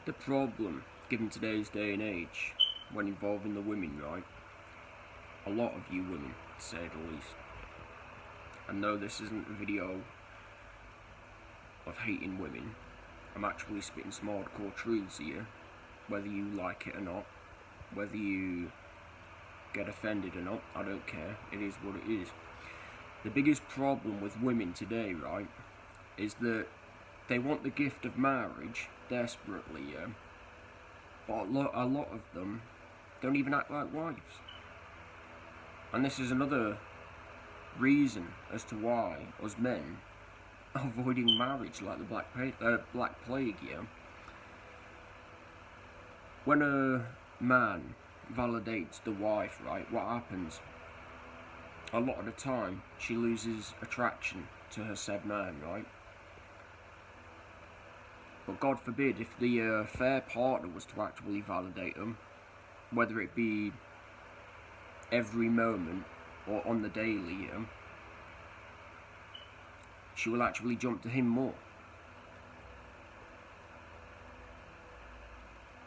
The problem, given today's day and age, when involving the women, right? A lot of you women, to say the least. And no, this isn't a video of hating women. I'm actually spitting some hardcore truths here, whether you like it or not, whether you get offended or not, I don't care. It is what it is. The biggest problem with women today, right, is that they want the gift of marriage desperately, yeah? But a lot of them don't even act like wives. And this is another reason as to why us men are avoiding marriage like the Black Plague, yeah? When a man validates the wife, right, what happens? A lot of the time, she loses attraction to her said man, right? But God forbid, if the fair partner was to actually validate them, whether it be every moment or on the daily, she will actually jump to him more.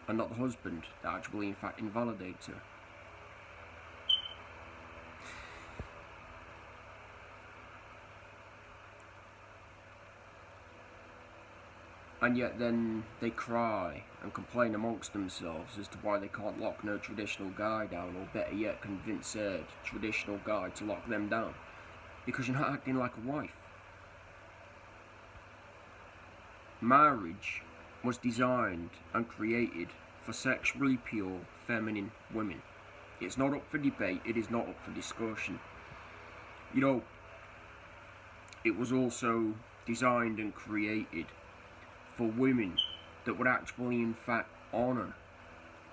And not the husband that actually in fact invalidates her. And yet then they cry and complain amongst themselves as to why they can't lock no traditional guy down, or better yet convince said traditional guy to lock them down. Because you're not acting like a wife. Marriage was designed and created for sexually pure feminine women. It's not up for debate, it is not up for discussion. You know, it was also designed and created for women that would actually in fact honour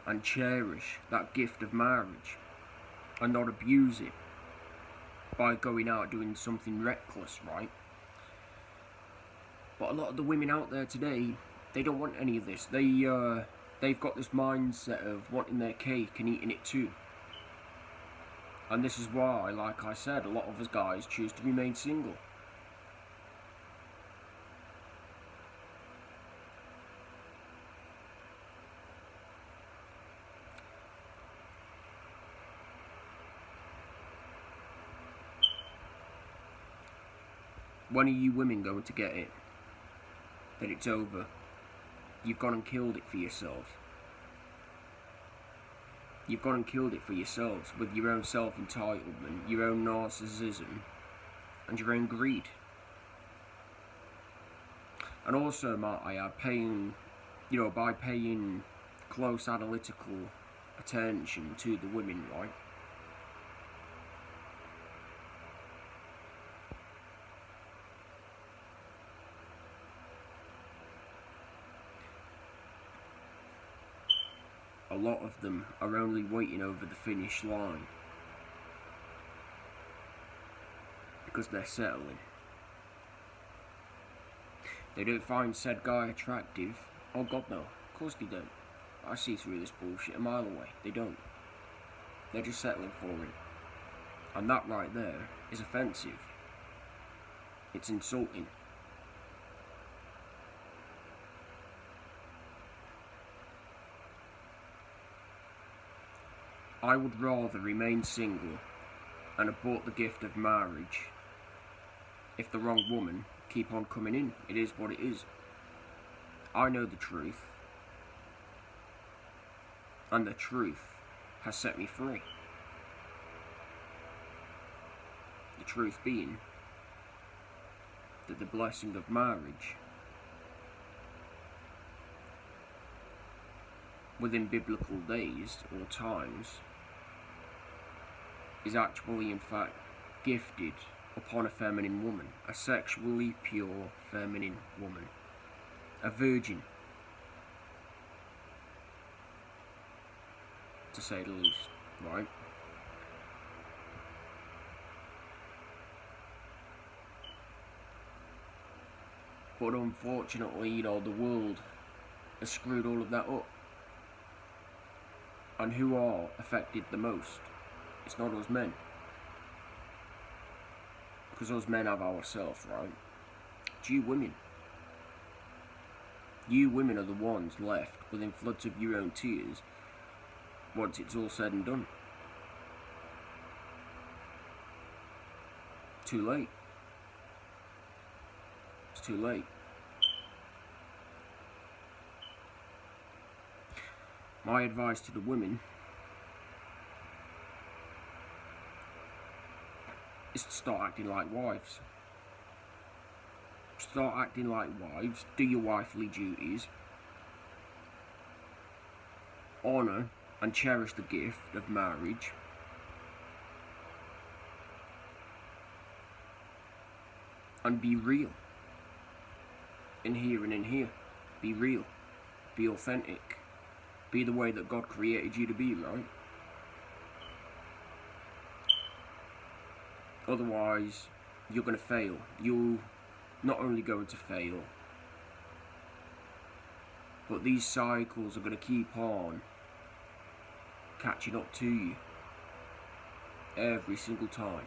and cherish that gift of marriage and not abuse it by going out doing something reckless, right? But a lot of the women out there today, they don't want any of this. They've got this mindset of wanting their cake and eating it too. And this is why, like I said, a lot of us guys choose to remain single. When are you women going to get it? That it's over. You've gone and killed it for yourselves. You've gone and killed it for yourselves with your own self-entitlement, your own narcissism, and your own greed. And also, might I add, by paying close analytical attention to the women, right? A lot of them are only waiting over the finish line because they're settling. They don't find said guy attractive. Oh God, no. Of course they don't. I see through this bullshit a mile away. They don't. They're just settling for it. And that right there is offensive. It's insulting. I would rather remain single and abort the gift of marriage if the wrong woman keep on coming in. It is what it is. I know the truth, and the truth has set me free. The truth being that the blessing of marriage within biblical days or times is actually in fact gifted upon a feminine woman, a sexually pure feminine woman, a virgin, to say the least, right? But unfortunately, the world has screwed all of that up. And who are affected the most? It's not us men. Because us men have ourselves, right? It's you women. You women are the ones left within floods of your own tears once it's all said and done. Too late. It's too late. My advice to the women is to start acting like wives. Start acting like wives, do your wifely duties, honour and cherish the gift of marriage, and be real. In here and in here. Be real. Be authentic. Be the way that God created you to be, right? Otherwise, you're going to fail. You're not only going to fail, but these cycles are going to keep on catching up to you every single time.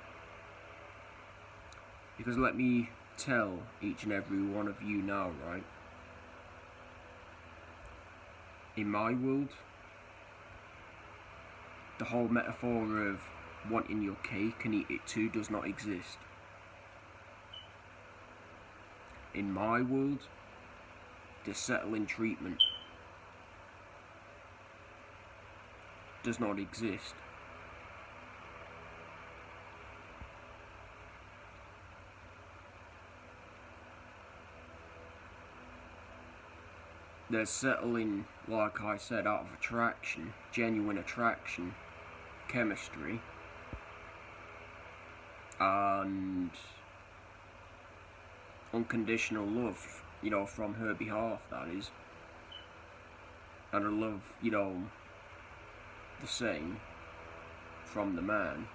Because let me tell each and every one of you now, right? In my world, the whole metaphor of wanting your cake and eat it too does not exist. In my world, the settling treatment does not exist. There's settling, like I said, out of attraction, genuine attraction, chemistry, and unconditional love, you know, from her behalf, that is. And a love, you know, the same from the man.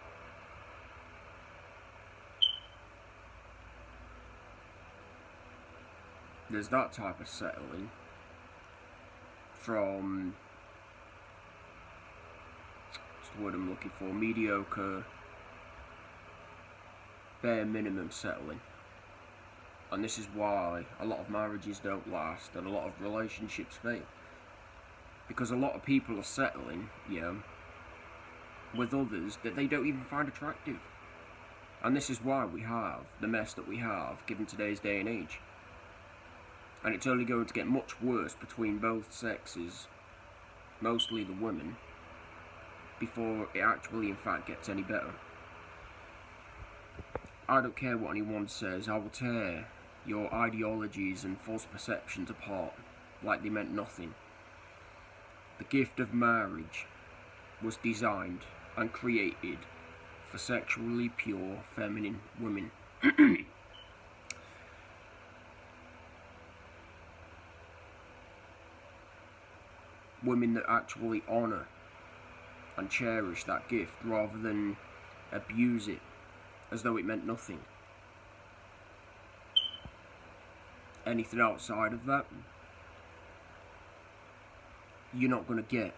There's that type of settling from, what's the word I'm looking for, mediocre, bare minimum settling. And this is why a lot of marriages don't last and a lot of relationships fail. Because a lot of people are settling, with others that they don't even find attractive. And this is why we have the mess that we have, given today's day and age. And it's only going to get much worse between both sexes, mostly the women, before it actually in fact gets any better. I don't care what anyone says, I will tear your ideologies and false perceptions apart like they meant nothing. The gift of marriage was designed and created for sexually pure feminine women. Women that actually honour and cherish that gift rather than abuse it as though it meant nothing. Anything outside of that, you're not going to get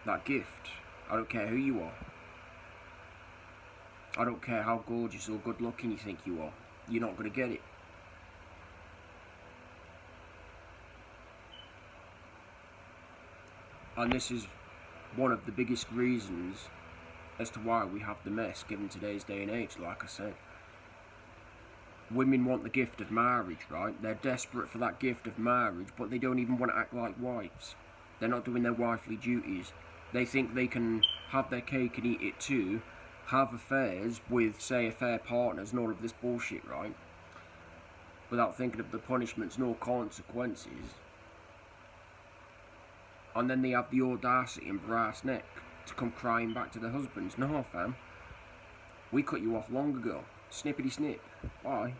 that gift. I don't care who you are. I don't care how gorgeous or good looking you think you are. You're not going to get it. And this is one of the biggest reasons as to why we have the mess given today's day and age, like I said. Women want the gift of marriage, right? They're desperate for that gift of marriage, but they don't even want to act like wives. They're not doing their wifely duties. They think they can have their cake and eat it too, have affairs with, say, affair partners and all of this bullshit, right? Without thinking of the punishments nor consequences. And then they have the audacity and brass neck to come crying back to their husbands. No, fam. We cut you off long ago. Snippety snip. Why?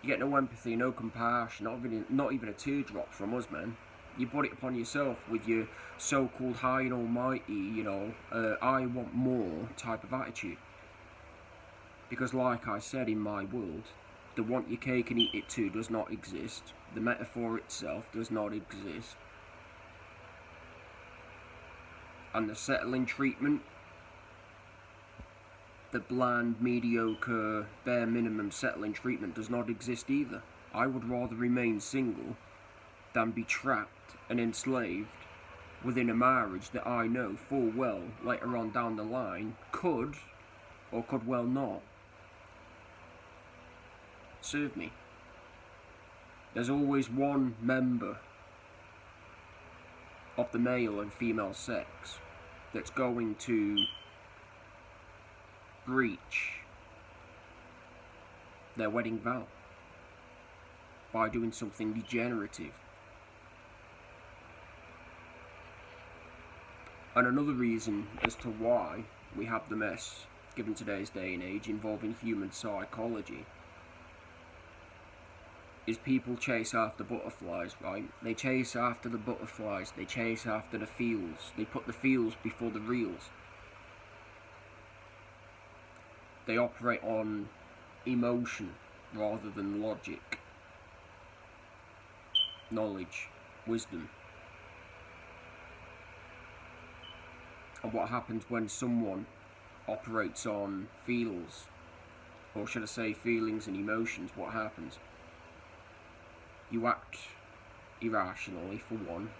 You get no empathy, no compassion, not even a teardrop from us, man. You put it upon yourself with your so-called high and almighty, I want more type of attitude. Because like I said, in my world, the want your cake and eat it too does not exist. The metaphor itself does not exist. And the settling treatment, the bland, mediocre, bare minimum settling treatment does not exist either. I would rather remain single than be trapped and enslaved within a marriage that I know full well later on down the line could, or could well not, serve me. There's always one member of the male and female sex that's going to breach their wedding vow by doing something degenerative. And another reason as to why we have the mess, given today's day and age, involving human psychology, is people chase after butterflies, right? They chase after the butterflies, they chase after the feels, they put the feels before the reals. They operate on emotion rather than logic, knowledge, wisdom. And what happens when someone operates on feels, or should I say feelings and emotions, what happens? You act irrationally, for one,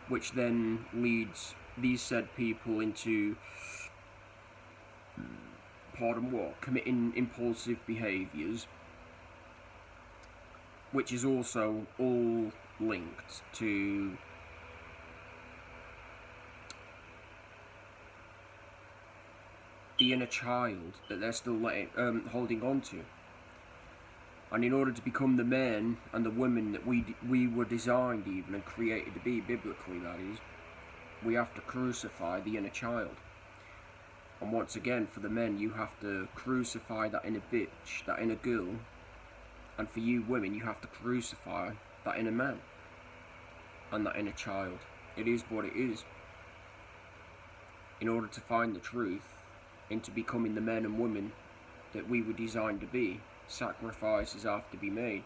which then leads these said people into, committing impulsive behaviours, which is also all linked to the inner child that they're still holding on to. And in order to become the men and the women that we were designed even and created to be, biblically that is, we have to crucify the inner child. And once again, for the men, you have to crucify that inner bitch, that inner girl. And for you women, you have to crucify that inner man and that inner child. It is what it is. In order to find the truth into becoming the men and women that we were designed to be, sacrifices have to be made.